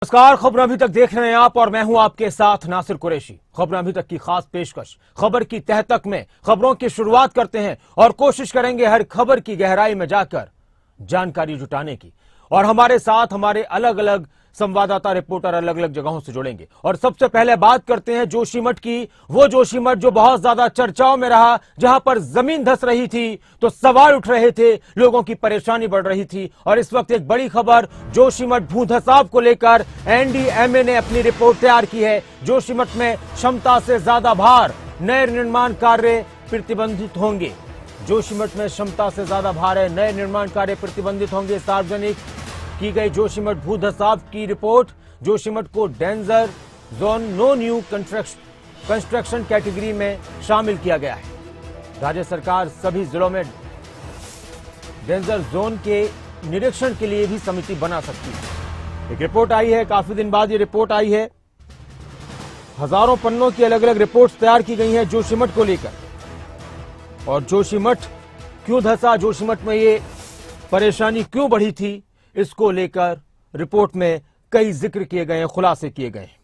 नमस्कार। खबर अभी तक देख रहे हैं आप और मैं हूं आपके साथ नासिर कुरैशी। खबर अभी तक की खास पेशकश, खबर की तह तक में खबरों की शुरुआत करते हैं और कोशिश करेंगे हर खबर की गहराई में जाकर जानकारी जुटाने की। और हमारे साथ हमारे अलग अलग संवाददाता रिपोर्टर अलग अलग जगहों से जुड़ेंगे। और सबसे पहले बात करते हैं जोशीमठ की। वो जोशीमठ जो बहुत ज्यादा चर्चाओं में रहा, जहां पर जमीन धंस रही थी तो सवाल उठ रहे थे, लोगों की परेशानी बढ़ रही थी। और इस वक्त एक बड़ी खबर जोशीमठ भूधंसाव को लेकर एनडीएमए ने अपनी रिपोर्ट तैयार की है। जोशीमठ में क्षमता से ज्यादा भार, नए निर्माण कार्य प्रतिबंधित होंगे। जोशीमठ में क्षमता से ज्यादा भार है, नए निर्माण कार्य प्रतिबंधित होंगे। सार्वजनिक की गई जोशीमठ भूधंसाव की रिपोर्ट। जोशीमठ को danger zone, no new construction category में शामिल किया गया है। राज्य सरकार सभी जिलों में डेंजर जोन के निरीक्षण के लिए भी समिति बना सकती है। एक रिपोर्ट आई है, काफी दिन बाद ये रिपोर्ट आई है। हजारों पन्नों की अलग अलग रिपोर्ट्स तैयार की गई हैं जोशीमठ को लेकर। और जोशीमठ क्यों धंसा, जोशीमठ में ये परेशानी क्यों बढ़ी थी, इसको लेकर रिपोर्ट में कई जिक्र किए गए हैं, खुलासे किए गए हैं।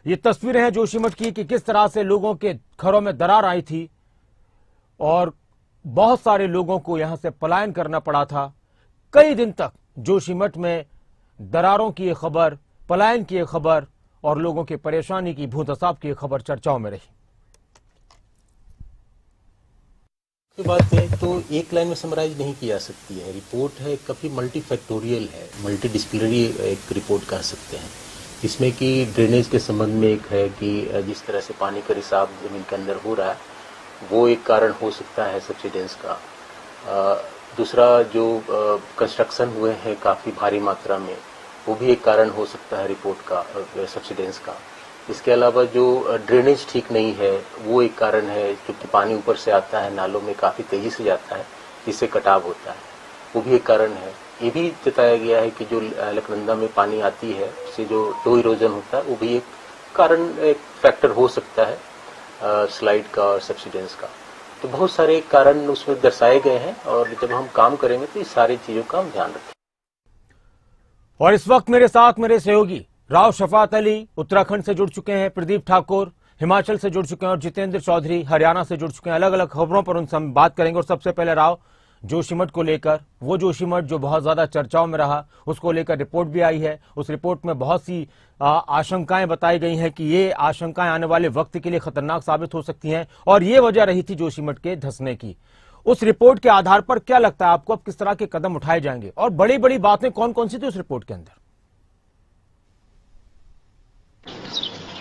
ये तस्वीरें हैं जोशीमठ की कि किस तरह से लोगों के घरों में दरार आई थी और बहुत सारे लोगों को यहां से पलायन करना पड़ा था। कई दिन तक जोशीमठ में दरारों की खबर, पलायन की खबर और लोगों की परेशानी की, भूधंसाव की खबर चर्चाओं में रही। बात है तो एक लाइन में समराइज नहीं की जा सकती है। रिपोर्ट है, काफी मल्टी फैक्टोरियल है, मल्टी डिसिप्लिनरी एक रिपोर्ट कह सकते हैं। इसमें कि ड्रेनेज के संबंध में एक है कि जिस तरह से पानी का रिसाव जमीन के अंदर हो रहा है, वो एक कारण हो सकता है सब्सिडेंस का। दूसरा जो कंस्ट्रक्शन हुए हैं काफी भारी मात्रा में, वो भी एक कारण हो सकता है रिपोर्ट का, सब्सिडेंस का। इसके अलावा जो ड्रेनेज ठीक नहीं है, वो एक कारण है, क्योंकि पानी ऊपर से आता है, नालों में काफी तेजी से जाता है, जिससे कटाव होता है, वो भी एक कारण है। ये भी बताया गया है कि जो अलकनंदा में पानी आती है, उससे जो टो इरोजन होता है, वो भी एक कारण, एक फैक्टर हो सकता है स्लाइड का और सब्सिडेंस का। तो बहुत सारे कारण उसमें दर्शाए गए हैं और जब हम काम करेंगे तो इस सारी चीजों का हम ध्यान रखें। और इस वक्त मेरे साथ मेरे सहयोगी राव शफात अली उत्तराखंड से जुड़ चुके हैं, प्रदीप ठाकुर हिमाचल से जुड़ चुके हैं और जितेंद्र चौधरी हरियाणा से जुड़ चुके हैं। अलग अलग खबरों पर उनसे हम बात करेंगे। और सबसे पहले राव, जोशीमठ को लेकर, वो जोशीमठ जो बहुत ज्यादा चर्चाओं में रहा, उसको लेकर रिपोर्ट भी आई है। उस रिपोर्ट में बहुत सी आशंकाएं बताई गई हैं कि ये आशंकाएं आने वाले वक्त के लिए खतरनाक साबित हो सकती हैं और ये वजह रही थी जोशीमठ के धंसने की। उस रिपोर्ट के आधार पर क्या लगता है आपको, अब किस तरह के कदम उठाए जाएंगे और बड़ी बड़ी बातें कौन कौन सी थी उस रिपोर्ट के अंदर?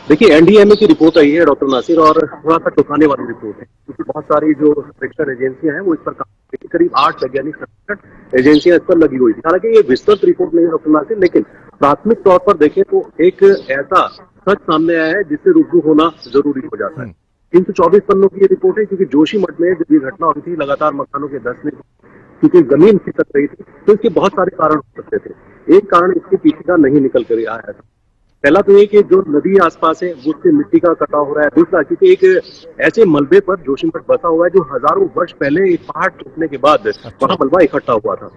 देखिए, एनडीएमए की रिपोर्ट आई है डॉक्टर नासिर, और थोड़ा सा चौंकाने वाली रिपोर्ट है, क्योंकि बहुत सारी जो सर्वेक्षण एजेंसियां हैं वो इस पर काम कर रही थी। करीब 8 वैज्ञानिक सर्वेक्षण एजेंसियां इस पर लगी हुई थी। हालांकि ये विस्तृत रिपोर्ट नहीं है डॉक्टर नासिर, लेकिन प्राथमिक तौर पर देखें तो एक ऐसा सच सामने आया है जिससे रूबरू होना जरूरी हो जाता है। 324 पन्नों की ये रिपोर्ट है, क्योंकि जोशीमठ में जब ये घटना हुई थी, लगातार मकानों के धंसने, क्योंकि जमीन खिसक रही थी, तो इसके बहुत सारे कारण हो सकते थे। एक कारण इसके पीछे का नहीं निकल कर आया था। पहला तो ये कि जो नदी आसपास है उससे मिट्टी का कटाव हो रहा है। दूसरा, क्योंकि एक ऐसे मलबे पर जोशीमठ बसा हुआ है जो हजारों वर्ष पहले एक पहाड़ टूटने के बाद वहां मलबा इकट्ठा हुआ था।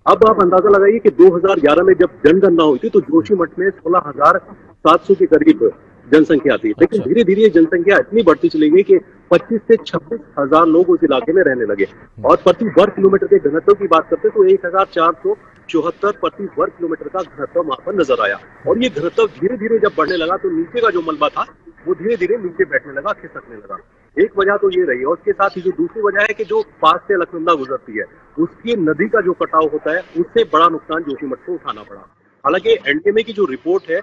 अब आप अंदाजा लगाइए कि 2011 में जब जनगणना हुई थी तो जोशीमठ में 16,700 के करीब जनसंख्या थी, लेकिन धीरे धीरे जनसंख्या इतनी बढ़ती चली गई कि 25 से 26,000 लोग उस इलाके में रहने लगे। और प्रति वर्ग किलोमीटर के घनत्व की बात करते तो 1,474 प्रति वर्ग किलोमीटर का घनत्व वहां पर नजर आया। और ये घनत्व धीरे धीरे जब बढ़ने लगा तो नीचे का जो मलबा था वो धीरे धीरे नीचे बैठने लगा, खिसकने लगा। एक वजह तो ये रही, और उसके साथ ही जो दूसरी वजह है कि जो पास से अलकनंदा गुजरती है, उसकी नदी का जो कटाव होता है, उससे बड़ा नुकसान जोशीमठ को उठाना पड़ा। हालांकि एनडीएमए की जो रिपोर्ट है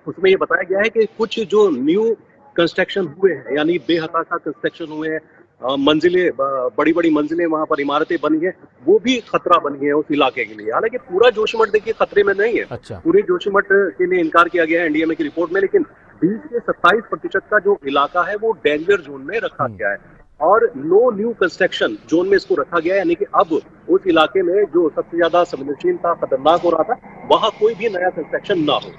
उसमें ये बताया गया है कि कुछ जो न्यू कंस्ट्रक्शन हुए हैं, यानी बेहताशा कंस्ट्रक्शन हुए हैं, मंजिलें, बड़ी बड़ी मंजिलें वहां पर इमारतें बनी है, वो भी खतरा बनी है उस इलाके के लिए। हालांकि पूरा जोशीमठ देखिए खतरे में नहीं है। पूरे जोशीमठ के लिए इनकार किया गया है एनडीएमए की रिपोर्ट में, लेकिन 20 से 27% का जो इलाका है वो डेंजर जोन में रखा गया है और नो न्यू कंस्ट्रक्शन जोन में इसको रखा गया है। यानी कि अब उस इलाके में जो सबसे ज्यादा संवेदनशील था, खतरनाक हो रहा था, वहां कोई भी नया कंस्ट्रक्शन ना हो।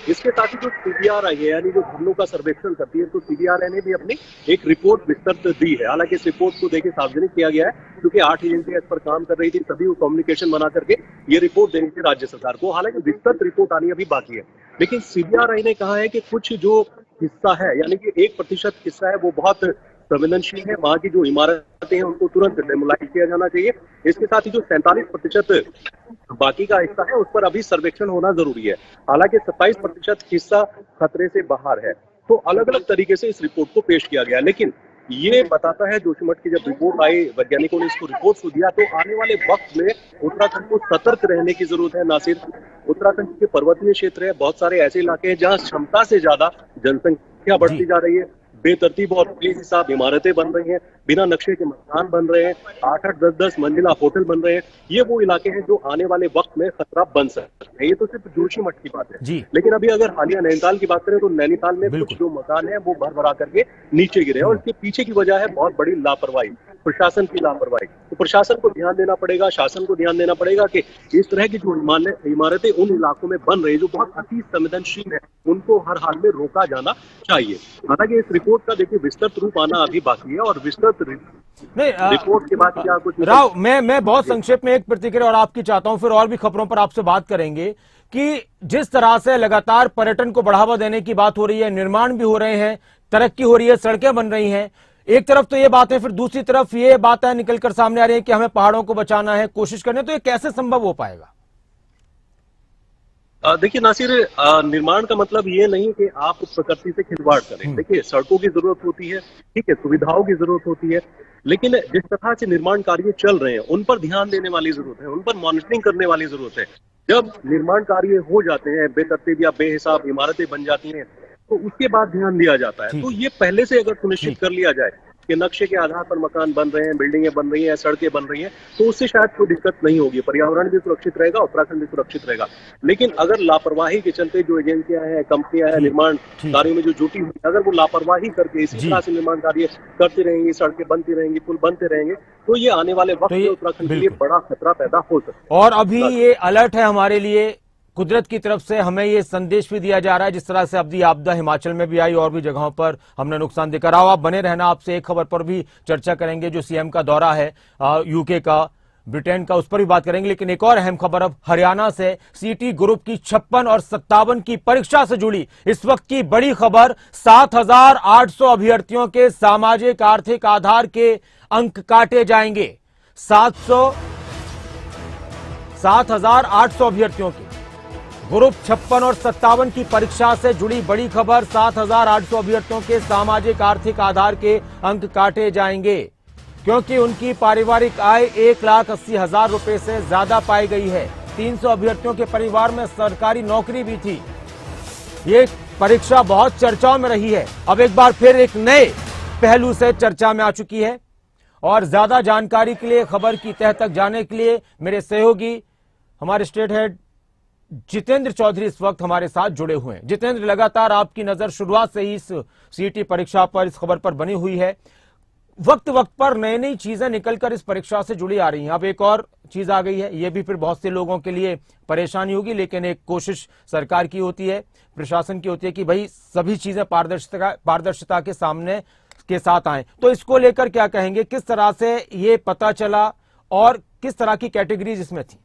इसके साथ ही जो सीबीआर आई है, यानी जो घरों का सर्वेक्षण करती है, तो सीबीआर ने भी अपनी एक रिपोर्ट विस्तृत दी है। हालांकि इस रिपोर्ट को देखिए सार्वजनिक किया गया है, क्योंकि 8 एजेंसियां इस पर काम कर रही थी, सभी को कम्युनिकेशन बना करके ये रिपोर्ट देनी थी राज्य सरकार को। हालांकि विस्तृत रिपोर्ट आनी अभी बाकी है। लेकिन सीबीआरआई ने कहा है कि कुछ जो हिस्सा है, यानी कि 1% हिस्सा है, वो बहुत संवेदनशील है। वहां की जो इमारतें हैं उनको तुरंत डेमोलाइज किया जाना चाहिए। इसके साथ ही जो 47% बाकी का हिस्सा है उस पर अभी सर्वेक्षण होना जरूरी है। हालांकि 27% हिस्सा खतरे से बाहर है। तो अलग अलग तरीके से इस रिपोर्ट को पेश किया गया, लेकिन ये बताता है जोशीमठ की जब रिपोर्ट आई, वैज्ञानिकों ने इसको रिपोर्ट को दिया, तो आने वाले वक्त में उत्तराखंड को सतर्क रहने की जरूरत है। नासिर, उत्तराखंड के पर्वतीय क्षेत्र है, बहुत सारे ऐसे इलाके हैं जहां क्षमता से ज्यादा जनसंख्या बढ़ती जा रही है, बेतरतीब और बेहिसाब इमारतें बन रही हैं, बिना नक्शे के मकान बन रहे हैं, 8-8, 10-10 मंजिला होटल बन रहे हैं। ये वो इलाके हैं जो आने वाले वक्त में खतरा बन सकते हैं। ये तो सिर्फ जोशीमठ की बात है, जी। लेकिन अभी अगर हालिया नैनीताल की बात करें तो नैनीताल में कुछ जो मकान है वो भर भरा करके नीचे गिरे हैं, और इसके पीछे की वजह है बहुत बड़ी लापरवाही, प्रशासन की लापरवाही। तो प्रशासन को ध्यान देना पड़ेगा, शासन को ध्यान देना पड़ेगा कि इस तरह की जो इमारतें उन इलाकों में बन रही जो बहुत अति संवेदनशील है, उनको हर हाल में रोका जाना चाहिए। हालांकि इस रिपोर्ट का देखिए विस्तृत रूप आना अभी बाकी है, और विस्तृत नहीं रिपोर्ट के बाद क्या कुछ राव, मैं बहुत संक्षेप में एक प्रतिक्रिया और आपकी चाहता हूं, फिर और भी खबरों पर आपसे बात करेंगे कि जिस तरह से लगातार पर्यटन को बढ़ावा देने की बात हो रही है, निर्माण भी हो रहे हैं, तरक्की हो रही है, सड़कें बन रही हैं, एक तरफ तो ये बात है, फिर दूसरी तरफ ये बातें निकलकर सामने आ रही है कि हमें पहाड़ों को बचाना है, कोशिश करने, तो ये कैसे संभव हो पाएगा? देखिए नासिर, निर्माण का मतलब ये नहीं कि आप प्रकृति से खिलवाड़ करें। देखिए, सड़कों की जरूरत होती है, ठीक है, सुविधाओं की जरूरत होती है, लेकिन जिस तरह से निर्माण कार्य चल रहे हैं उन पर ध्यान देने वाली जरूरत है, उन पर मॉनिटरिंग करने वाली जरूरत है। जब निर्माण कार्य हो जाते हैं, बेतरतीब या बेहिसाब इमारतें बन जाती हैं, तो उसके बाद ध्यान दिया जाता है। तो ये पहले से अगर सुनिश्चित कर लिया जाए कि नक्शे के आधार पर मकान बन रहे हैं, बिल्डिंगें बन रही हैं, सड़कें बन रही हैं, तो उससे शायद कोई दिक्कत नहीं होगी, पर्यावरण भी सुरक्षित रहेगा, उत्तराखंड भी सुरक्षित रहेगा। लेकिन अगर लापरवाही के चलते जो एजेंसियां हैं, कंपनियां हैं, निर्माण कार्यों में जो जुटी हुई, अगर वो लापरवाही करके इसी तरह से निर्माण कार्य करती रहेंगी, सड़कें बनती रहेंगी, पुल बनते रहेंगे, तो ये आने वाले वक्त में उत्तराखंड के लिए बड़ा खतरा पैदा हो सकता है। और अभी ये अलर्ट है हमारे लिए, कुदरत की तरफ से हमें ये संदेश भी दिया जा रहा है, जिस तरह से अभी आपदा हिमाचल में भी आई और भी जगहों पर हमने नुकसान देखा। राव, आप बने रहना, आपसे एक खबर पर भी चर्चा करेंगे, जो सीएम का दौरा है यूके का, ब्रिटेन का, उस पर भी बात करेंगे। लेकिन एक और अहम खबर अब हरियाणा से, सीटी ग्रुप की 56 और 57 की परीक्षा से जुड़ी इस वक्त की बड़ी खबर। 7,800 अभ्यर्थियों के सामाजिक आर्थिक आधार के अंक काटे जाएंगे। 7,800 अभ्यर्थियों के ग्रुप 56 और 57 की परीक्षा से जुड़ी बड़ी खबर। 7,800 अभ्यर्थियों के सामाजिक आर्थिक आधार के अंक काटे जाएंगे, क्योंकि उनकी पारिवारिक आय 1,80,000 रुपए से ज्यादा पाई गई है। 300 अभ्यर्थियों के परिवार में सरकारी नौकरी भी थी। ये परीक्षा बहुत चर्चाओं में रही है, अब एक बार फिर एक नए पहलू से चर्चा में आ चुकी है। और ज्यादा जानकारी के लिए, खबर की तह तक जाने के लिए मेरे सहयोगी हमारे स्टेट हेड जितेंद्र चौधरी इस वक्त हमारे साथ जुड़े हुए हैं। जितेंद्र, लगातार आपकी नजर शुरुआत से ही इस सीटी परीक्षा पर, इस खबर पर बनी हुई है। वक्त वक्त पर नई नई चीजें निकलकर इस परीक्षा से जुड़ी आ रही हैं। अब एक और चीज आ गई है, यह भी फिर बहुत से लोगों के लिए परेशानी होगी, लेकिन एक कोशिश सरकार की होती है, प्रशासन की होती है कि भाई सभी चीजें पारदर्शिता के सामने के साथ आए। तो इसको लेकर क्या कहेंगे, किस तरह से ये पता चला और किस तरह की कैटेगरीज इसमें थी?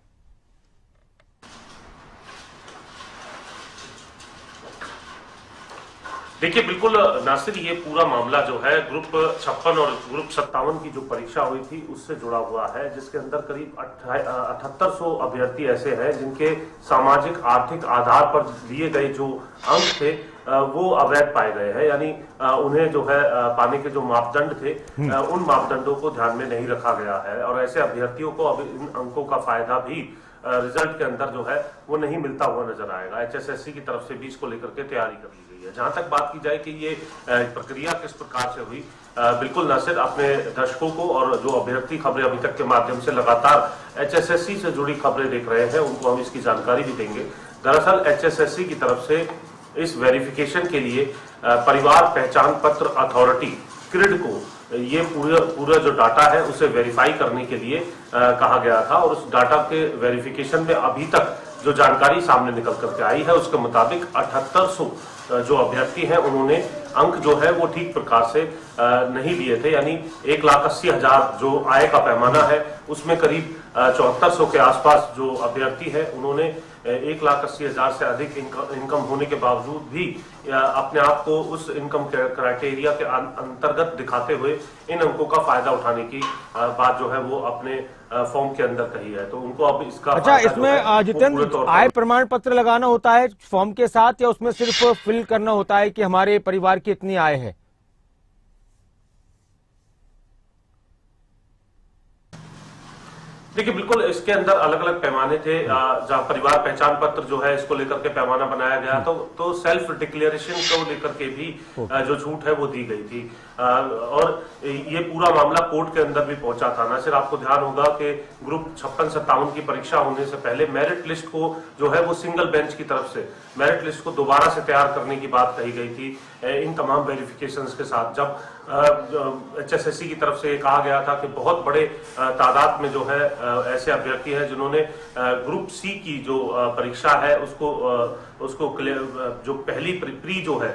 देखिए, बिल्कुल नासिर, ये पूरा मामला जो है ग्रुप 56 और ग्रुप 57 की जो परीक्षा हुई थी उससे जुड़ा हुआ है, जिसके अंदर करीब 7800 अभ्यर्थी ऐसे हैं जिनके सामाजिक आर्थिक आधार पर लिए गए जो अंक थे वो अवैध पाए गए हैं। यानी उन्हें जो है पाने के जो मापदंड थे उन मापदंडों को ध्यान में नहीं रखा गया है, और ऐसे अभ्यर्थियों को अब इन अंकों का फायदा भी रिजल्ट के अंदर जो है वो नहीं मिलता हुआ नजर आएगा। HSSC की तरफ से भी इसको लेकर के तैयारी कर ली गई है। जहां तक बात की जाए कि ये प्रक्रिया किस प्रकार से हुई, बिल्कुल नासिर, अपने दर्शकों को और जो अभ्यर्थी खबरें अभी तक के माध्यम से लगातार HSSC से जुड़ी खबरें देख रहे हैं उनको हम इसकी जानकारी भी देंगे। दरअसल HSSC की तरफ से इस वेरिफिकेशन के लिए परिवार पहचान पत्र अथॉरिटी क्रिड को ये पूरा जो डाटा है उसे वेरीफाई करने के लिए कहा गया था, और उस डाटा के वेरिफिकेशन में अभी तक जो जानकारी सामने निकल करके आई है उसके मुताबिक 7800 जो अभ्यर्थी हैं उन्होंने अंक जो है वो ठीक प्रकार से नहीं लिए थे। यानी 1,80,000 जो आय का पैमाना है उसमें करीब 7400 के आसपास जो अभ्यर्थी है उन्होंने 1,80,000 से अधिक इनकम होने के बावजूद भी अपने आप को उस इनकम क्राइटेरिया के अंतर्गत दिखाते हुए इन अंकों का फायदा उठाने की बात जो है वो अपने फॉर्म के अंदर कही है। तो उनको अब इसका अच्छा, इसमें जितेंद्र आय प्रमाण पत्र लगाना होता है फॉर्म के साथ, या उसमें सिर्फ फिल करना होता है कि हमारे परिवार की इतनी आय है? देखिए, बिल्कुल इसके अंदर अलग अलग पैमाने थे। जहां परिवार पहचान पत्र जो है इसको लेकर के पैमाना बनाया गया तो सेल्फ डिक्लेरेशन को लेकर के भी जो छूट है वो दी गई थी। और ये पूरा मामला कोर्ट के अंदर भी पहुंचा था। नासिर, आपको ध्यान होगा कि ग्रुप 56-57 की परीक्षा होने से पहले मेरिट लिस्ट को जो है वो सिंगल बेंच की तरफ से मेरिट लिस्ट को दोबारा से तैयार करने की बात कही गई थी इन तमाम वेरिफिकेशंस के साथ। जब HSSC की तरफ से कहा गया था कि बहुत बड़े तादाद में जो है ऐसे अभ्यर्थी हैं जिन्होंने ग्रुप सी की जो परीक्षा है उसको जो पहली प्री जो है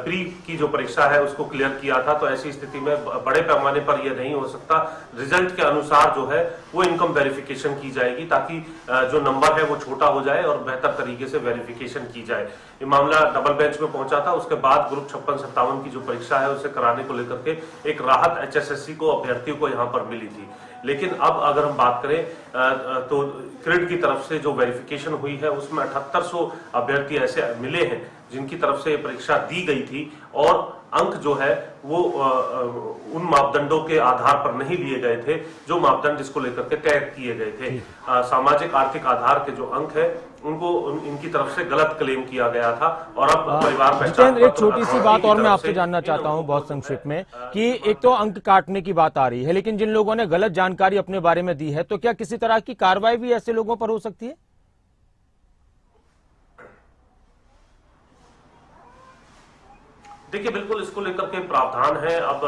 प्री की जो परीक्षा है उसको क्लियर किया था, तो ऐसी स्थिति में बड़े पैमाने पर यह नहीं हो सकता। रिजल्ट के अनुसार जो है वो इनकम वेरिफिकेशन की जाएगी ताकि जो नंबर है वो छोटा हो जाए और बेहतर तरीके से वेरिफिकेशन की जाए। ये मामला डबल बेंच में पहुंचा था। उसके बाद ग्रुप 56-57 की जो परीक्षा है उसे कराने को लेकर के एक राहत HSSC को अभ्यर्थियों को यहां पर मिली थी। लेकिन अब अगर हम बात करें तो क्रेड की तरफ से जो वेरिफिकेशन हुई है उसमें 7800 अभ्यर्थी ऐसे मिले हैं जिनकी तरफ से परीक्षा दी गई थी और अंक जो है वो उन मापदंडों के आधार पर नहीं लिए गए थे जो मापदंड इसको लेकर के तय किए गए थे। सामाजिक आर्थिक आधार के जो अंक है उनको इनकी तरफ से गलत क्लेम किया गया था और अब परिवार पहचान एक छोटी सी बात और मैं आपसे जानना चाहता हूं बहुत संक्षिप्त में कि एक तो अंक काटने की बात आ रही है, लेकिन जिन लोगों ने गलत जानकारी अपने बारे में दी है तो क्या किसी तरह की कार्रवाई भी ऐसे लोगों पर हो सकती है? देखिए, बिल्कुल इसको लेकर के प्रावधान है। अब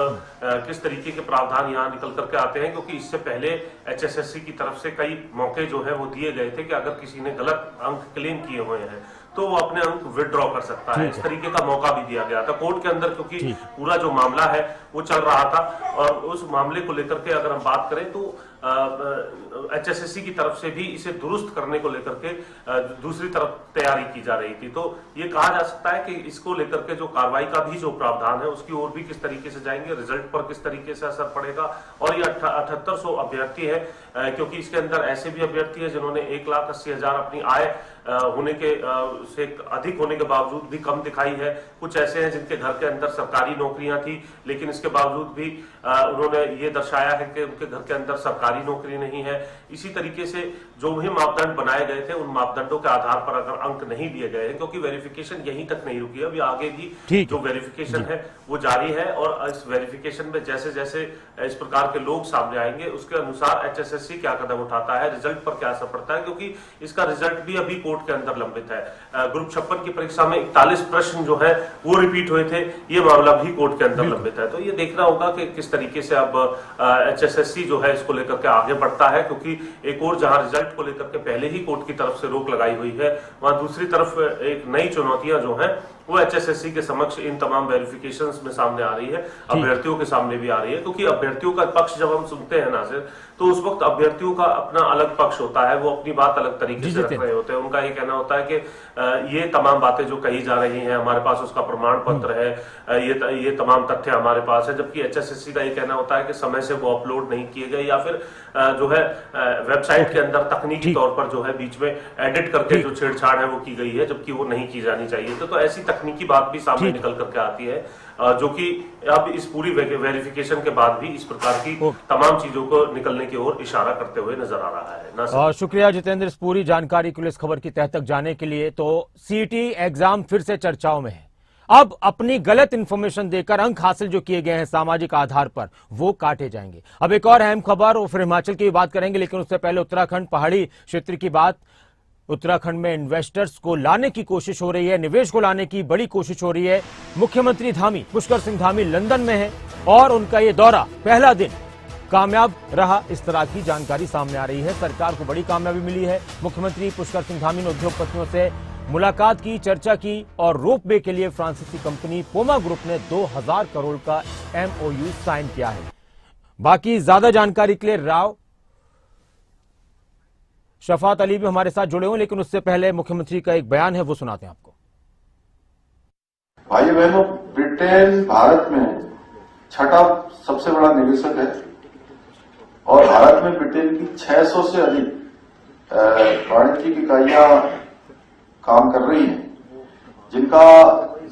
किस तरीके के प्रावधान यहाँ निकल करके आते हैं, क्योंकि इससे पहले HSSC की तरफ से कई मौके जो है वो दिए गए थे कि अगर किसी ने गलत अंक क्लेम किए हुए हैं तो वो अपने अंक विड्रॉ कर सकता है। इस तरीके का मौका भी दिया गया था कोर्ट के अंदर, क्योंकि पूरा जो मामला है वो चल रहा था और उस मामले को लेकर के अगर हम बात करें तो HSSC की तरफ से भी इसे दुरुस्त करने को लेकर के दूसरी तरफ तैयारी की जा रही थी। तो ये कहा जा सकता है कि इसको लेकर के जो कार्रवाई का भी जो प्रावधान है उसकी ओर भी किस तरीके से जाएंगे, रिजल्ट पर किस तरीके से असर पड़ेगा। और ये 7800 अभ्यर्थी है, क्योंकि इसके अंदर ऐसे भी अभ्यर्थी है जिन्होंने 1,80,000 अपनी आय होने के से अधिक होने के बावजूद भी कम दिखाई है। कुछ ऐसे हैं जिनके घर के अंदर सरकारी नौकरियां थी लेकिन इसके बावजूद भी उन्होंने ये दर्शाया है कि उनके घर के अंदर सरकारी नौकरी नहीं है। इसी तरीके से जो भी मापदंड बनाए गए थे उन मापदंडों के आधार पर अगर अंक नहीं दिए गए हैं, क्योंकि वेरिफिकेशन यहीं तक नहीं रुकी है, अभी आगे भी जो वेरिफिकेशन है वो जारी है और इस वेरिफिकेशन में जैसे जैसे इस प्रकार के लोग सामने आएंगे उसके अनुसार HSSC क्या कदम उठाता है, रिजल्ट पर क्या असर पड़ता है, क्योंकि इसका रिजल्ट भी अभी कोर्ट के अंदर लंबित है। ग्रुप 56 की परीक्षा में 41 प्रश्न जो है वो रिपीट हुए थे, ये मामला भी कोर्ट के अंदर लंबित है। तो ये देखना होगा कि किस तरीके से अब HSSC जो है इसको लेकर के आगे बढ़ता है, क्योंकि एक और जहां रिजल्ट को लेकर के पहले ही कोर्ट की तरफ से रोक लगाई हुई है, वहां दूसरी तरफ एक नई चुनौतियां जो है वो HSSC के समक्ष इन तमाम वेरिफिकेशंस में सामने आ रही है, अभ्यर्थियों के सामने भी आ रही है। क्योंकि अभ्यर्थियों का पक्ष जब हम सुनते हैं नासिर, तो उस वक्त अभ्यर्थियों का अपना अलग पक्ष होता है, वो अपनी बात अलग तरीके से रख रहे होते हैं। उनका ये कहना होता है कि ये तमाम बातें जो कही जा रही हैं हमारे पास उसका प्रमाण पत्र है, ये तमाम तथ्य हमारे पास है, जबकि HSSC का ये कहना होता है कि समय से वो अपलोड नहीं किए गए या फिर जो है वेबसाइट के अंदर तकनीकी तौर पर जो है बीच में एडिट करके जो छेड़छाड़ है वो की गई है, जबकि वो नहीं की जानी चाहिए। तो ऐसी तकनीकी बात भी सामने निकल करके आती है, जो कि अब इस पूरी वेरिफिकेशन के बाद भी इस प्रकार की तमाम चीजों को निकलने की ओर इशारा करते हुए नजर आ रहा है। शुक्रिया जितेंद्र इस पूरी जानकारी के लिए, इस खबर की तह तक जाने के लिए। तो CET एग्जाम फिर से चर्चाओं में है। अब अपनी गलत इंफॉर्मेशन देकर अंक हासिल जो किए गए हैं सामाजिक आधार पर वो काटे जाएंगे। अब एक और अहम खबर और फिर हिमाचल की बात करेंगे, लेकिन उससे पहले उत्तराखंड पहाड़ी क्षेत्र की बात। उत्तराखंड में इन्वेस्टर्स को लाने की कोशिश हो रही है, निवेश को लाने की बड़ी कोशिश हो रही है। मुख्यमंत्री धामी पुष्कर सिंह धामी लंदन में है और उनका ये दौरा पहला दिन कामयाब रहा, इस तरह की जानकारी सामने आ रही है। सरकार को बड़ी कामयाबी मिली है। मुख्यमंत्री पुष्कर सिंह धामी ने उद्योगपतियों से मुलाकात की, चर्चा की और रोपवे के लिए फ्रांसीसी कंपनी पोमा ग्रुप ने 2000 करोड़ का MOU साइन किया है। बाकी ज्यादा जानकारी के लिए शफात अली भी हमारे साथ जुड़े हुए, लेकिन उससे पहले मुख्यमंत्री का एक बयान है, वो सुनाते हैं आपको। भाई बहनों, ब्रिटेन भारत में छठा सबसे बड़ा निवेशक है और भारत में ब्रिटेन की 600 से अधिक वाणिज्यिक इकाइयां काम कर रही हैं, जिनका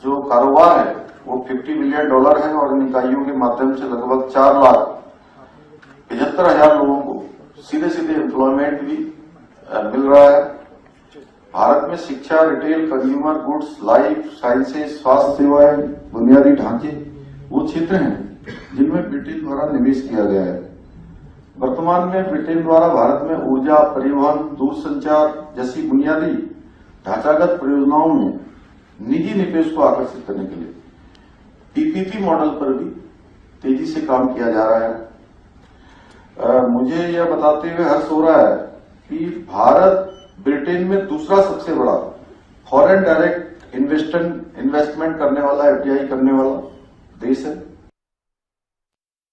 जो कारोबार है वो $50 बिलियन है और इन इकाइयों के माध्यम से लगभग 4,75,000 लोगों को सीधे सीधे एम्प्लॉयमेंट भी मिल रहा है। भारत में शिक्षा, retail, consumer goods, life sciences, स्वास्थ्य सेवाएं, बुनियादी ढांचे वो क्षेत्र हैं जिनमें ब्रिटेन द्वारा निवेश किया गया है। वर्तमान में ब्रिटेन द्वारा भारत में ऊर्जा, परिवहन, दूरसंचार जैसी बुनियादी ढांचागत परियोजनाओं में निजी निवेश को आकर्षित करने के लिए पीपीपी मॉडल पर भी तेजी से काम किया जा रहा है। मुझे यह बताते हुए हर्ष हो रहा है कि भारत ब्रिटेन में दूसरा सबसे बड़ा फॉरेन डायरेक्ट इन्वेस्टमेंट करने वाला, एफडीआई करने वाला देश है।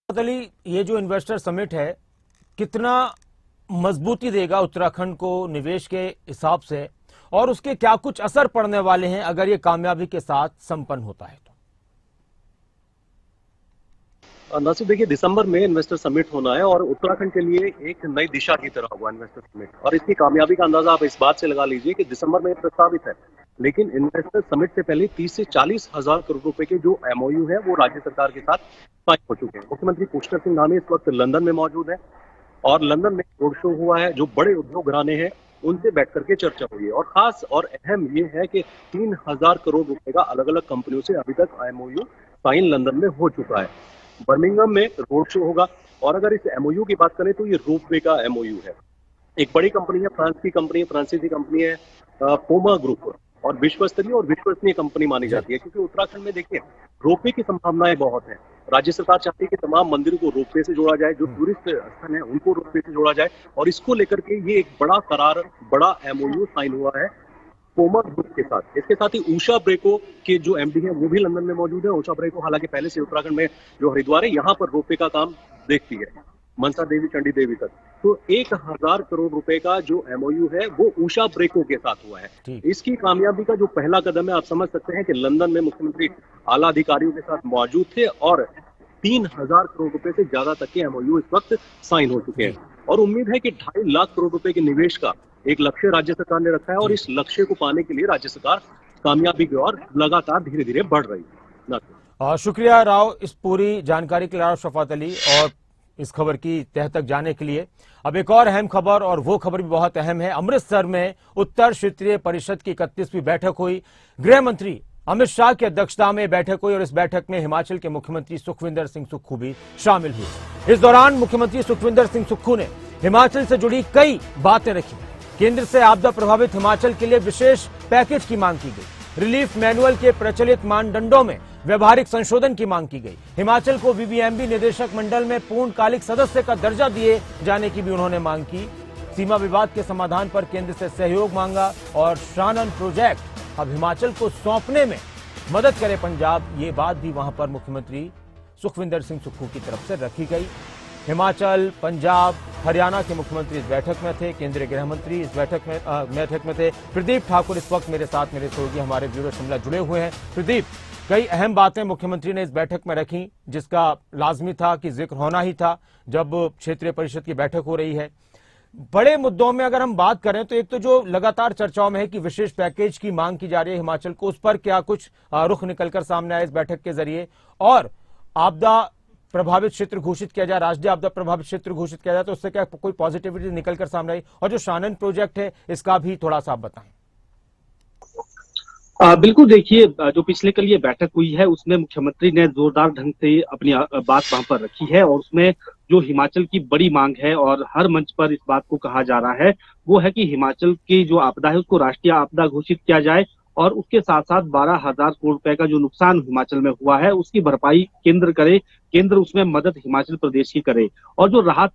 अली, ये जो इन्वेस्टर समिट है कितना मजबूती देगा उत्तराखंड को निवेश के हिसाब से, और उसके क्या कुछ असर पड़ने वाले हैं अगर ये कामयाबी के साथ संपन्न होता है? नासिर, देखिए दिसंबर में इन्वेस्टर समिट होना है और उत्तराखंड के लिए एक नई दिशा की तरह हुआ इन्वेस्टर समिट, और इसकी कामयाबी का अंदाजा आप इस बात से लगा लीजिए कि दिसंबर में प्रस्तावित है, लेकिन इन्वेस्टर समिट से पहले 30 से 40 हजार करोड़ रुपए के जो एमओयू है वो राज्य सरकार के साथ साइन हो चुके हैं। मुख्यमंत्री पुष्कर सिंह धामी इस वक्त लंदन में मौजूद है और लंदन में रोड शो हुआ है। जो बड़े उद्योग घराने हैं उनसे बैठ करके चर्चा हुई है और खास और अहम ये है कि 3000 करोड़ रुपए का अलग अलग कंपनियों से अभी तक एमओयू साइन लंदन में हो चुका है। बर्मिंघम में रोड शो होगा और अगर इस एमओयू की बात करें तो ये रोपवे का एमओयू है। एक बड़ी कंपनी है, फ्रांसीसी कंपनी है पोमा ग्रुप, और विश्वस्तरीय और विश्वसनीय कंपनी मानी जाती है, क्योंकि उत्तराखंड में देखिए रोपवे की संभावनाएं बहुत है। राज्य सरकार चाहती है कि तमाम मंदिरों को रोपवे से जोड़ा जाए, जो टूरिस्ट स्थल है उनको रोपवे से जोड़ा जाए, और इसको लेकर के ये एक बड़ा करार, बड़ा एमओयू साइन हुआ है पोमा ग्रुप के साथ। इसके साथ ही उषा ब्रेको के जो एमडी है वो भी लंदन में मौजूद है। उषा ब्रेको हालांकि पहले से उत्तराखंड में जो हरिद्वार है यहाँ पर रोपवे का काम देखती है, मनसा देवी, चंडी देवी तक। तो 1000 करोड़ रुपए का जो एमओयू है वो उषा ब्रेको के साथ हुआ है। इसकी कामयाबी का जो पहला कदम है, आप समझ सकते हैं कि लंदन में मुख्यमंत्री आला अधिकारियों के साथ मौजूद थे और 3000 करोड़ रुपए से ज्यादा तक के एमओयू इस वक्त साइन हो चुके हैं, और उम्मीद है कि 2.5 लाख करोड़ रुपए के निवेश का एक लक्ष्य राज्य सरकार ने रखा है, और इस लक्ष्य को पाने के लिए राज्य सरकार कामयाबी की ओर लगातार धीरे धीरे बढ़ रही है। शुक्रिया राव इस पूरी जानकारी के लिए, राव शफात अली, और इस खबर की तह तक जाने के लिए। अब एक और अहम खबर, और वो खबर भी बहुत अहम है। अमृतसर में उत्तर क्षेत्रीय परिषद की 31वीं बैठक हुई। गृह मंत्री अमित शाह की अध्यक्षता में बैठक हुई और इस बैठक में हिमाचल के मुख्यमंत्री सुखविंदर सिंह सुक्खू भी शामिल हुए। इस दौरान मुख्यमंत्री सुखविंदर सिंह सुक्खू ने हिमाचल से जुड़ी कई बातें रखी। केंद्र से आपदा प्रभावित हिमाचल के लिए विशेष पैकेज की मांग की गई। रिलीफ मैनुअल के प्रचलित मानदंडों में व्यवहारिक संशोधन की मांग की गई। हिमाचल को बीबीएमबी निदेशक मंडल में पूर्णकालिक सदस्य का दर्जा दिए जाने की भी उन्होंने मांग की। सीमा विवाद के समाधान पर केंद्र से सहयोग मांगा और शानन प्रोजेक्ट अब हिमाचल को सौंपने में मदद करे पंजाब, ये बात भी वहां पर मुख्यमंत्री सुखविंदर सिंह सुक्खू की तरफ से रखी गई। हिमाचल, पंजाब, हरियाणा के मुख्यमंत्री इस बैठक में थे। केंद्रीय गृह मंत्री इस बैठक में थे। प्रदीप ठाकुर इस वक्त मेरे साथ मेरे सहयोगी हमारे ब्यूरो शिमला जुड़े हुए हैं। प्रदीप, कई अहम बातें मुख्यमंत्री ने इस बैठक में रखी, जिसका लाजमी था कि जिक्र होना ही था जब क्षेत्रीय परिषद की बैठक हो रही है। बड़े मुद्दों में अगर हम बात करें तो एक तो जो लगातार चर्चाओं में है कि विशेष पैकेज की मांग की जा रही है हिमाचल को, उस पर क्या कुछ रुख निकलकर सामने आया इस बैठक के जरिए, और आपदा प्रभावित क्षेत्र घोषित किया जाए, राष्ट्रीय आपदा प्रभावित क्षेत्र घोषित किया जाए, तो उससे क्या कोई पॉजिटिविटी निकलकर सामने आई? और जो शानन प्रोजेक्ट है इसका भी थोड़ा सा आप बताएं। बिल्कुल, देखिए जो पिछले कल ये बैठक हुई है उसमें मुख्यमंत्री ने जोरदार ढंग से अपनी बात वहां पर रखी है, और उसमें जो हिमाचल की बड़ी मांग है और हर मंच पर इस बात को कहा जा रहा है वो है कि हिमाचल की जो आपदा है उसको राष्ट्रीय आपदा घोषित किया जाए, और उसके साथ साथ 12,000 करोड़ रुपए का जो नुकसान हिमाचल में हुआ है उसकी भरपाई केंद्र करे, केंद्र उसमें मदद हिमाचल प्रदेश की करे। और जो राहत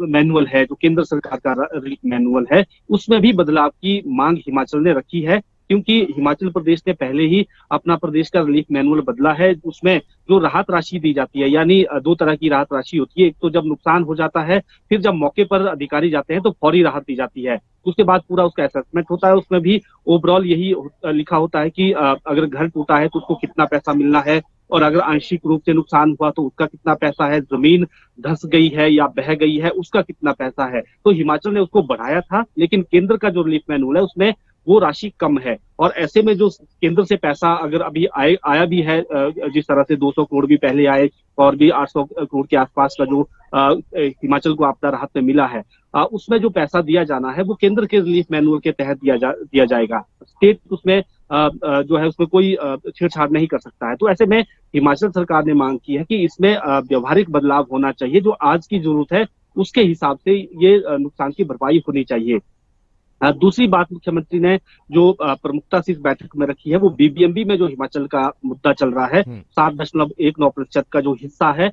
मैनुअल है, जो केंद्र सरकार का रिलीफ मैनुअल है, उसमें भी बदलाव की मांग हिमाचल ने रखी है। क्योंकि हिमाचल प्रदेश ने पहले ही अपना प्रदेश का रिलीफ मैनुअल बदला है। उसमें जो राहत राशि दी जाती है, यानी दो तरह की राहत राशि होती है। एक तो जब नुकसान हो जाता है, फिर जब मौके पर अधिकारी जाते हैं तो फौरी राहत दी जाती है। उसके बाद पूरा उसका असेसमेंट होता है, उसमें भी ओवरऑल यही लिखा होता है कि अगर घर टूटा है तो उसको कितना पैसा मिलना है, और अगर आंशिक रूप से नुकसान हुआ तो उसका कितना पैसा है, जमीन धंस गई है या बह गई है उसका कितना पैसा है। तो हिमाचल ने उसको बढ़ाया था, लेकिन केंद्र का जो रिलीफ मैनुअल है उसमें वो राशि कम है। और ऐसे में जो केंद्र से पैसा अगर अभी आया भी है, जिस तरह से 200 करोड़ भी पहले आए और भी 800 करोड़ के आसपास का जो हिमाचल को आपदा राहत में मिला है, उसमें जो पैसा दिया जाना है वो केंद्र के रिलीफ मैनुअल के तहत दिया जाएगा। स्टेट उसमें जो है उसमें कोई छेड़छाड़ नहीं कर सकता है। तो ऐसे में हिमाचल सरकार ने मांग की है कि इसमें व्यवहारिक बदलाव होना चाहिए, जो आज की जरूरत है उसके हिसाब से ये नुकसान की भरपाई होनी चाहिए। दूसरी बात मुख्यमंत्री ने जो प्रमुखता से इस बैठक में रखी है वो बीबीएमबी में जो हिमाचल का मुद्दा चल रहा है, 7.19% का जो हिस्सा है,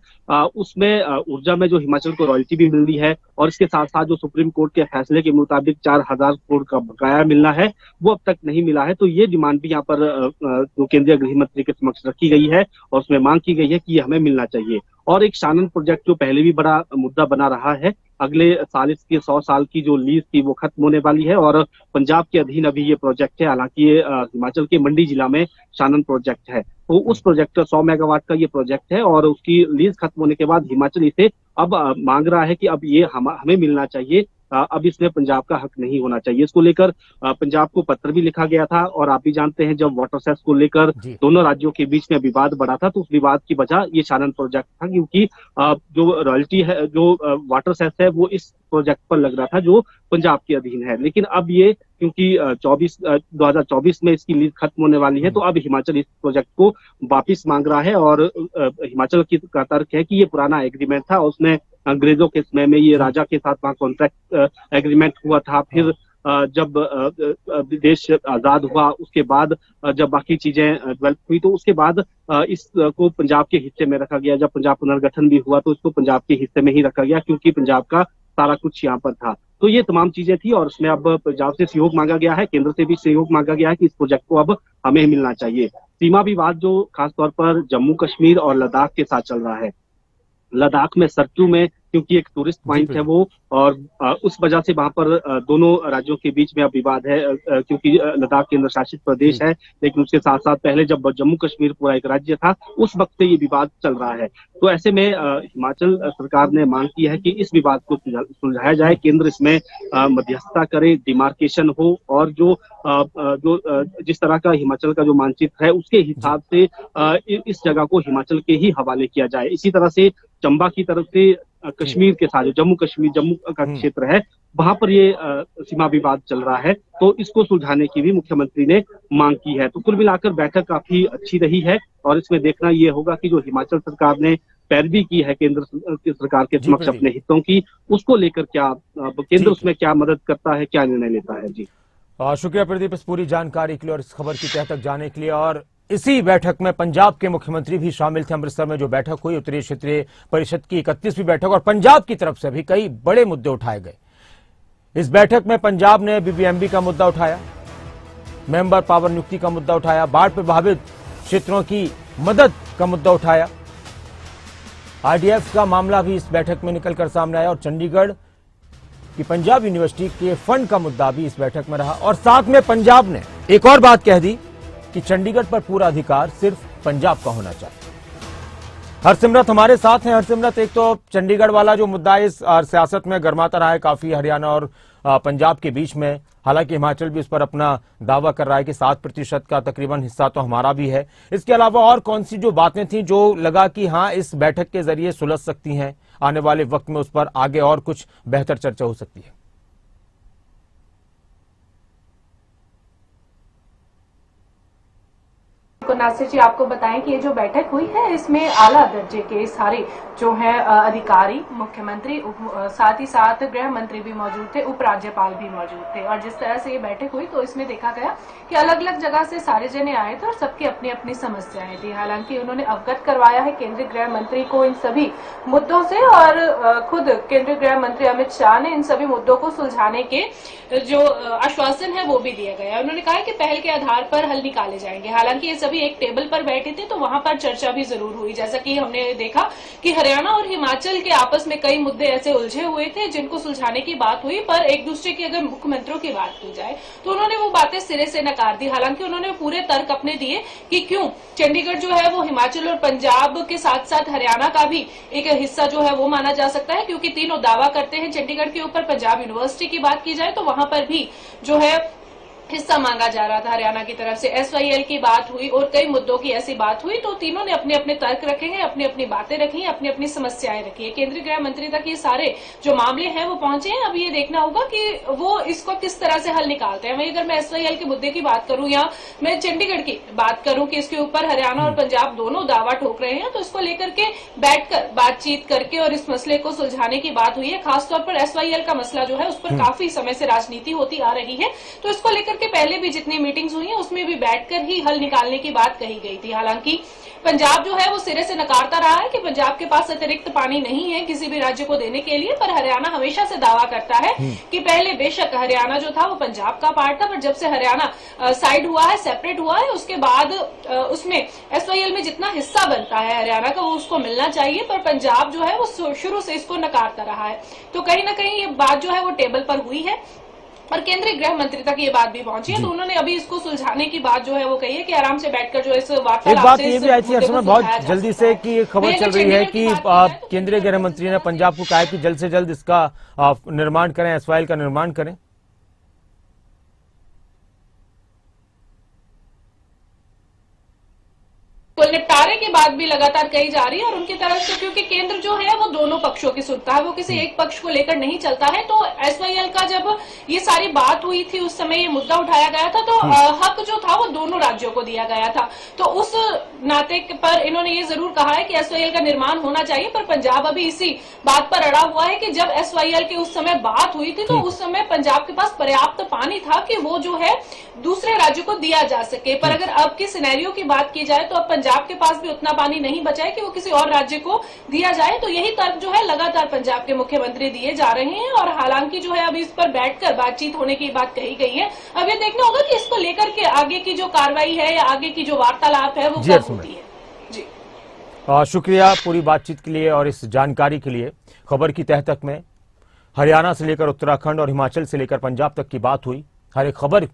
उसमें ऊर्जा में जो हिमाचल को रॉयल्टी भी मिल रही है, और इसके साथ साथ जो सुप्रीम कोर्ट के फैसले के मुताबिक 4,000 करोड़ का बकाया मिलना है वो अब तक नहीं मिला है। तो ये डिमांड भी यहाँ पर जो केंद्रीय गृह मंत्री के समक्ष रखी गई है और उसमें मांग की गई है कि ये हमें मिलना चाहिए। और एक शानन प्रोजेक्ट जो पहले भी बड़ा मुद्दा बना रहा है, अगले साल इसके 100 साल की जो लीज थी वो खत्म होने वाली है और पंजाब के अधीन अभी ये प्रोजेक्ट है। हालांकि ये हिमाचल के मंडी जिला में शानन प्रोजेक्ट है। तो उस प्रोजेक्ट का 100 मेगावाट का ये प्रोजेक्ट है और उसकी लीज खत्म होने के बाद हिमाचल इसे अब मांग रहा है कि अब ये हमें मिलना चाहिए। अब इसमें पंजाब का हक नहीं होना चाहिए। इसको लेकर पंजाब को पत्र भी लिखा गया था, और आप भी जानते हैं जब वाटर सेस को लेकर दोनों राज्यों के बीच में विवाद बढ़ा था तो उस विवाद की वजह ये शानन प्रोजेक्ट था, क्योंकि जो रॉयल्टी है, जो वाटर सेस है, वो इस प्रोजेक्ट पर लग रहा था जो पंजाब के अधीन है। लेकिन अब ये क्योंकि 2024 में इसकी लीज खत्म होने वाली है, तो अब हिमाचल इस प्रोजेक्ट को वापिस मांग रहा है। और हिमाचल का तर्क है कि ये पुराना एग्रीमेंट था, उसमें अंग्रेजों के समय में ये राजा के साथ वहाँ कॉन्ट्रैक्ट एग्रीमेंट हुआ था। फिर जब देश आजाद हुआ उसके बाद जब बाकी चीजें डेवलप हुई तो उसके बाद इसको पंजाब के हिस्से में रखा गया। जब पंजाब पुनर्गठन भी हुआ तो इसको पंजाब के हिस्से में ही रखा गया, क्योंकि पंजाब का सारा कुछ यहाँ पर था। तो ये तमाम चीजें थी और उसमें अब पंजाब से सहयोग मांगा गया है, केंद्र से भी सहयोग मांगा गया है कि इस प्रोजेक्ट को अब हमें मिलना चाहिए। सीमा विवाद जो खासतौर पर जम्मू कश्मीर और लद्दाख के साथ चल रहा है, लद्दाख में सरचू में क्योंकि एक टूरिस्ट पॉइंट है वो, और उस वजह से वहां पर दोनों राज्यों के बीच में अब विवाद है, क्योंकि लद्दाख केंद्र शासित प्रदेश है। लेकिन उसके साथ साथ पहले जब जम्मू कश्मीर पूरा एक राज्य था उस वक्त से ये विवाद चल रहा है। तो ऐसे में हिमाचल सरकार ने मांग की है कि इस विवाद को सुलझाया जाए, केंद्र इसमें मध्यस्थता करे, डिमार्केशन हो, और जो जिस तरह का हिमाचल का जो मानचित्र है उसके हिसाब से इस जगह को हिमाचल के ही हवाले किया जाए। इसी तरह से चंबा की तरफ से कश्मीर के साथ जो जम्मू का क्षेत्र है वहां पर ये सीमा विवाद चल रहा है, तो इसको सुलझाने की भी मुख्यमंत्री ने मांग की है। तो कुल मिलाकर बैठक काफी अच्छी रही है और इसमें देखना ये होगा कि जो हिमाचल सरकार ने पैरवी की है केंद्र सरकार के समक्ष अपने हितों की, उसको लेकर क्या केंद्र उसमें क्या मदद करता है, क्या निर्णय लेता है। जी शुक्रिया प्रदीप इस पूरी जानकारी के लिए और इस खबर की तह तक जाने के लिए। और इसी बैठक में पंजाब के मुख्यमंत्री भी शामिल थे। अमृतसर में जो बैठक हुई, उत्तरी क्षेत्रीय परिषद की 31वीं बैठक, और पंजाब की तरफ से भी कई बड़े मुद्दे उठाए गए। इस बैठक में पंजाब ने बीबीएमबी का मुद्दा उठाया, मेंबर पावर नियुक्ति का मुद्दा उठाया, बाढ़ प्रभावित क्षेत्रों की मदद का मुद्दा उठाया, आरडीएफ का मामला भी इस बैठक में निकलकर सामने आया, और चंडीगढ़ की पंजाब यूनिवर्सिटी के फंड का मुद्दा भी इस बैठक में रहा। और साथ में पंजाब ने एक और बात कह दी कि चंडीगढ़ पर पूरा अधिकार सिर्फ पंजाब का होना चाहिए। हरसिमरत हमारे साथ हैं। हरसिमरत, एक तो चंडीगढ़ वाला जो मुद्दा इस सियासत में गर्माता रहा है काफी हरियाणा और पंजाब के बीच में, हालांकि हिमाचल भी उस पर अपना दावा कर रहा है कि 7% का तकरीबन हिस्सा तो हमारा भी है। इसके अलावा और कौन सी जो बातें थी जो लगा कि हाँ इस बैठक के जरिए सुलझ सकती हैं, आने वाले वक्त में उस पर आगे और कुछ बेहतर चर्चा हो सकती है? नासिर जी, आपको बताएं कि ये जो बैठक हुई है इसमें आला दर्जे के सारे जो है अधिकारी, मुख्यमंत्री, साथ ही साथ गृह मंत्री भी मौजूद थे, उपराज्यपाल भी मौजूद थे। और जिस तरह से ये बैठक हुई तो इसमें देखा गया कि अलग अलग जगह से सारे जने आए थे और सबकी अपनी अपनी समस्याएं थी। हालांकि उन्होंने अवगत करवाया है केंद्रीय गृह मंत्री को इन सभी मुद्दों से, और खुद केंद्रीय गृह मंत्री अमित शाह ने इन सभी मुद्दों को सुलझाने के जो आश्वासन है वो भी दिया गया। उन्होंने कहा कि पहल के आधार पर हल निकाले जाएंगे। हालांकि ये सभी एक टेबल पर बैठे थे तो वहां पर चर्चा भी जरूर हुई। जैसा कि हमने देखा कि हरियाणा और हिमाचल के आपस में कई मुद्दे ऐसे उलझे हुए थे जिनको सुलझाने की बात हुई, पर एक दूसरे की अगर मुख्यमंत्रियों की बात की जाए तो उन्होंने वो बातें सिरे से नकार दी। हालांकि उन्होंने पूरे तर्क अपने दिए कि क्यों चंडीगढ़ जो है वो हिमाचल और पंजाब के साथ साथ हरियाणा का भी एक हिस्सा जो है वो माना जा सकता है, क्योंकि तीनों दावा करते हैं चंडीगढ़ के ऊपर। पंजाब यूनिवर्सिटी की बात की जाए तो वहां पर भी जो है हिस्सा मांगा जा रहा था हरियाणा की तरफ से। SYL की बात हुई और कई मुद्दों की ऐसी बात हुई, तो तीनों ने अपने अपने तर्क रखे हैं, अपनी अपनी बातें रखी हैं, अपनी अपनी समस्याएं रखी है। केंद्रीय गृह मंत्री तक ये सारे जो मामले हैं वो पहुंचे हैं। अब ये देखना होगा कि वो इसको किस तरह से हल निकालते हैं। वहीं अगर मैं SYL के मुद्दे की बात करूं या मैं चंडीगढ़ की बात करूं कि इसके ऊपर हरियाणा और पंजाब दोनों दावा ठोक रहे हैं, तो इसको लेकर के बैठकर बातचीत करके और इस मसले को सुलझाने की बात हुई है। खासतौर पर SYL का मसला जो है उस पर काफी समय से राजनीति होती आ रही है, तो इसको लेकर के पहले भी जितनी मीटिंग्स हुई हैं उसमें भी बैठकर ही हल निकालने की बात कही गई थी। हालांकि पंजाब जो है वो सिरे से नकारता रहा है कि पंजाब के पास अतिरिक्त पानी नहीं है किसी भी राज्य को देने के लिए, पर हरियाणा हमेशा से दावा करता है कि पहले बेशक हरियाणा जो था वो पंजाब का पार्ट था, पर जब से हरियाणा साइड हुआ है, सेपरेट हुआ है, उसके बाद उसमें SYL में जितना हिस्सा बनता है हरियाणा का वो उसको मिलना चाहिए, पर पंजाब जो है वो शुरू से इसको नकारता रहा है। तो कहीं ना कहीं ये बात जो है वो टेबल पर हुई है और केंद्रीय गृह मंत्री तक ये बात भी पहुंची है, तो उन्होंने अभी इसको सुलझाने की बात जो है वो कही है कि आराम से बैठकर जो इस वार्तालाप एक बात ये भी आई थी अर्चना बहुत जल्दी से कि खबर चल रही है कि केंद्रीय गृह मंत्री ने पंजाब को कहा है कि जल्द से जल्द इसका निर्माण करें, SYL का निर्माण करें। निपटारे की बात भी लगातार कही जा रही है और उनकी तरफ से, क्योंकि केंद्र जो है वो दोनों पक्षों की सुनता है, वो किसी एक पक्ष को लेकर नहीं चलता है। तो SYL का जब ये सारी बात हुई थी उस समय ये मुद्दा उठाया गया था, तो हक जो था वो दोनों राज्यों को दिया गया था। तो उस नाते पर इन्होंने ये जरूर कहा है कि SYL का निर्माण होना चाहिए, पर पंजाब अभी इसी बात पर अड़ा हुआ है कि जब SYL की उस समय बात हुई थी तो उस समय पंजाब के पास पर्याप्त पानी था कि वो जो है दूसरे राज्यों को दिया जा सके, पर अगर अब की सिनेरियो की बात की जाए तो अब पंजाब के पास भी उतना पानी नहीं बचा है कि वो किसी और राज्य को दिया जाए। तो यही तर्क जो है लगातार पंजाब के मुख्यमंत्री दिए जा रहे हैं, और हालांकि जो है अभी इस पर बैठकर बातचीत होने की बात कही गई है। अब ये देखना होगा कि इसको लेकर के आगे की जो कार्रवाई है या आगे की जो वार्तालाप है वो कब होती है। जी शुक्रिया पूरी बातचीत के लिए और इस जानकारी के लिए। खबर की तह तक में हरियाणा से लेकर उत्तराखंड और हिमाचल से लेकर पंजाब तक की बात हुई। हर एक खबर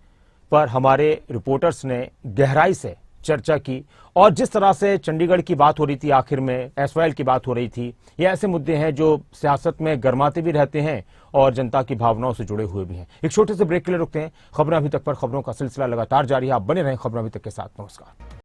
पर हमारे रिपोर्टर्स ने गहराई से चर्चा की, और जिस तरह से चंडीगढ़ की बात हो रही थी, आखिर में SYL की बात हो रही थी, ये ऐसे मुद्दे हैं जो सियासत में गरमाते भी रहते हैं और जनता की भावनाओं से जुड़े हुए भी हैं। एक छोटे से ब्रेक के लिए रुकते हैं। खबरें अभी तक पर खबरों का सिलसिला लगातार जारी है। आप बने रहें खबरें अभी तक के साथ। नमस्कार।